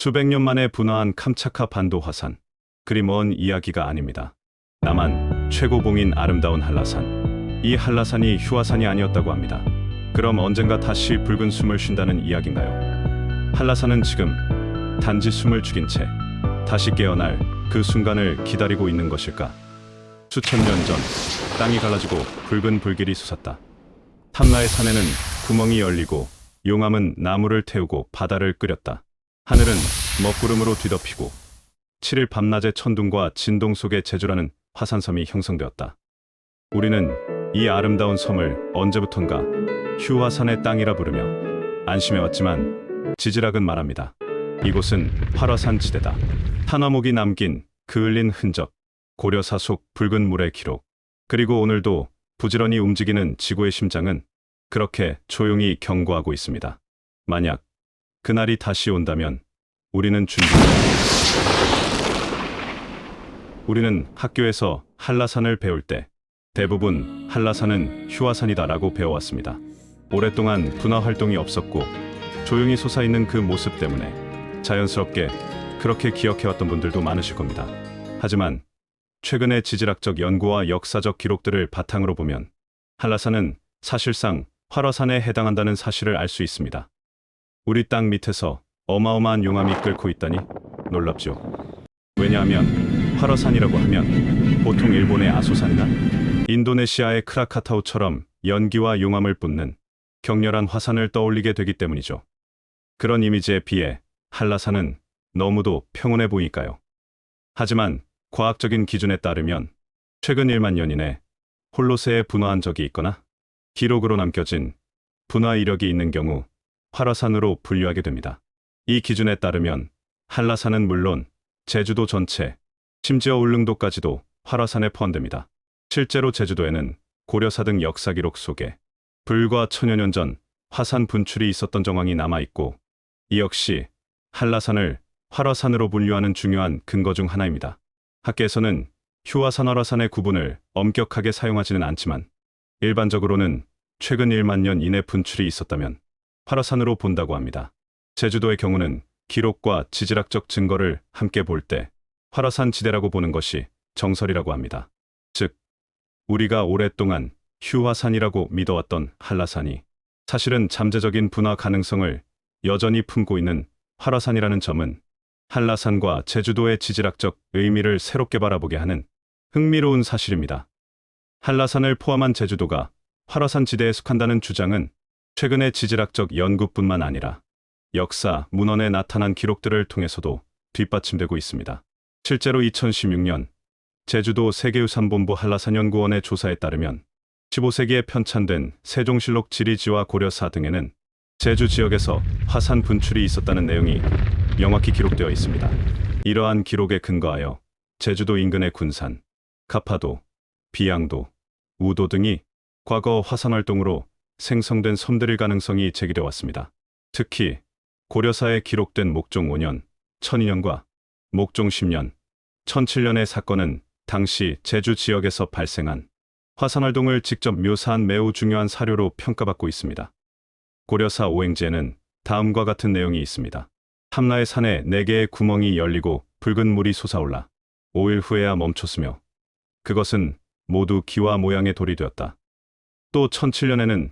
수백 년 만에 분화한 캄차카 반도 화산. 그리 먼 이야기가 아닙니다. 남한 최고봉인 아름다운 한라산. 이 한라산이 휴화산이 아니었다고 합니다. 그럼 언젠가 다시 붉은 숨을 쉰다는 이야기인가요? 한라산은 지금 단지 숨을 죽인 채 다시 깨어날 그 순간을 기다리고 있는 것일까? 수천 년 전 땅이 갈라지고 붉은 불길이 솟았다. 탐나의 산에는 구멍이 열리고 용암은 나무를 태우고 바다를 끓였다. 하늘은 먹구름으로 뒤덮이고 7일 밤낮의 천둥과 진동 속에 제주라는 화산섬이 형성되었다. 우리는 이 아름다운 섬을 언제부턴가 휴화산의 땅이라 부르며 안심해왔지만 지질학은 말합니다. 이곳은 활화산 지대다. 탄화목이 남긴 그을린 흔적, 고려사 속 붉은 물의 기록, 그리고 오늘도 부지런히 움직이는 지구의 심장은 그렇게 조용히 경고하고 있습니다. 만약 그날이 다시 온다면 우리는 우리는 학교에서 한라산을 배울 때 대부분 한라산은 휴화산이다라고 배워왔습니다. 오랫동안 분화 활동이 없었고 조용히 솟아있는 그 모습 때문에 자연스럽게 그렇게 기억해왔던 분들도 많으실 겁니다. 하지만 최근의 지질학적 연구와 역사적 기록들을 바탕으로 보면 한라산은 사실상 활화산에 해당한다는 사실을 알 수 있습니다. 우리 땅 밑에서 어마어마한 용암이 끓고 있다니 놀랍죠. 왜냐하면 활화산이라고 하면 보통 일본의 아소산이나 인도네시아의 크라카타우처럼 연기와 용암을 뿜는 격렬한 화산을 떠올리게 되기 때문이죠. 그런 이미지에 비해 한라산은 너무도 평온해 보이니까요. 하지만 과학적인 기준에 따르면 최근 1만 년 이내 홀로세에 분화한 적이 있거나 기록으로 남겨진 분화 이력이 있는 경우 활화산으로 분류하게 됩니다. 이 기준에 따르면 한라산은 물론 제주도 전체, 심지어 울릉도까지도 활화산에 포함됩니다. 실제로 제주도에는 고려사 등 역사 기록 속에 불과 천여 년 전 화산 분출이 있었던 정황이 남아있고 이 역시 한라산을 활화산으로 분류하는 중요한 근거 중 하나입니다. 학계에서는 휴화산, 활화산의 구분을 엄격하게 사용하지는 않지만 일반적으로는 최근 1만 년 이내 분출이 있었다면 활화산으로 본다고 합니다. 제주도의 경우는 기록과 지질학적 증거를 함께 볼 때 활화산 지대라고 보는 것이 정설이라고 합니다. 즉, 우리가 오랫동안 휴화산이라고 믿어왔던 한라산이 사실은 잠재적인 분화 가능성을 여전히 품고 있는 활화산이라는 점은 한라산과 제주도의 지질학적 의미를 새롭게 바라보게 하는 흥미로운 사실입니다. 한라산을 포함한 제주도가 활화산 지대에 속한다는 주장은 최근의 지질학적 연구뿐만 아니라 역사, 문헌에 나타난 기록들을 통해서도 뒷받침되고 있습니다. 실제로 2016년 제주도 세계유산본부 한라산연구원의 조사에 따르면 15세기에 편찬된 세종실록 지리지와 고려사 등에는 제주 지역에서 화산 분출이 있었다는 내용이 명확히 기록되어 있습니다. 이러한 기록에 근거하여 제주도 인근의 군산, 가파도, 비양도, 우도 등이 과거 화산 활동으로 생성된 섬들일 가능성이 제기되어 왔습니다. 특히 고려사에 기록된 목종 5년, 1002년과 목종 10년, 1007년의 사건은 당시 제주 지역에서 발생한 화산 활동을 직접 묘사한 매우 중요한 사료로 평가받고 있습니다. 고려사 오행지에는 다음과 같은 내용이 있습니다. 탐나의 산에 4개의 구멍이 열리고 붉은 물이 솟아올라 5일 후에야 멈췄으며 그것은 모두 기와 모양의 돌이 되었다. 또 1007년에는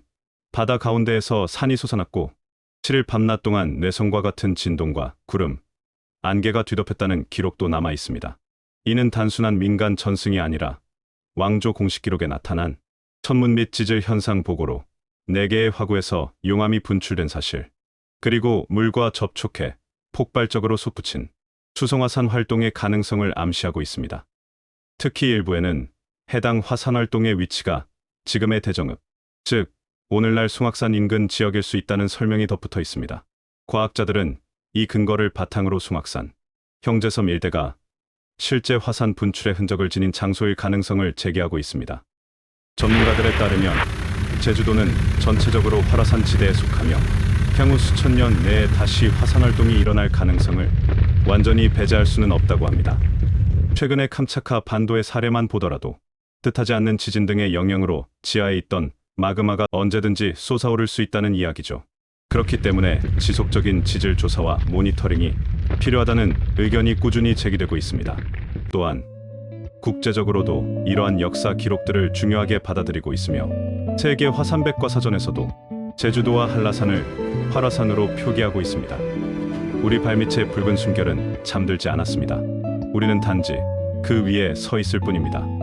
바다 가운데에서 산이 솟아났고 7일 밤낮 동안 뇌성과 같은 진동과 구름, 안개가 뒤덮였다는 기록도 남아 있습니다. 이는 단순한 민간 전승이 아니라 왕조 공식 기록에 나타난 천문 및 지질 현상 보고로 4개의 화구에서 용암이 분출된 사실, 그리고 물과 접촉해 폭발적으로 솟구친 수성화산 활동의 가능성을 암시하고 있습니다. 특히 일부에는 해당 화산 활동의 위치가 지금의 대정읍, 즉 오늘날 숭악산 인근 지역일 수 있다는 설명이 덧붙어 있습니다. 과학자들은 이 근거를 바탕으로 숭악산, 형제섬 일대가 실제 화산 분출의 흔적을 지닌 장소일 가능성을 제기하고 있습니다. 전문가들에 따르면 제주도는 전체적으로 활화산 지대에 속하며 향후 수천 년 내에 다시 화산 활동이 일어날 가능성을 완전히 배제할 수는 없다고 합니다. 최근의 캄차카 반도의 사례만 보더라도 뜻하지 않는 지진 등의 영향으로 지하에 있던 마그마가 언제든지 솟아오를 수 있다는 이야기죠. 그렇기 때문에 지속적인 지질 조사와 모니터링이 필요하다는 의견이 꾸준히 제기되고 있습니다. 또한 국제적으로도 이러한 역사 기록들을 중요하게 받아들이고 있으며 세계 화산백과사전에서도 제주도와 한라산을 활화산으로 표기하고 있습니다. 우리 발밑의 붉은 숨결은 잠들지 않았습니다. 우리는 단지 그 위에 서 있을 뿐입니다.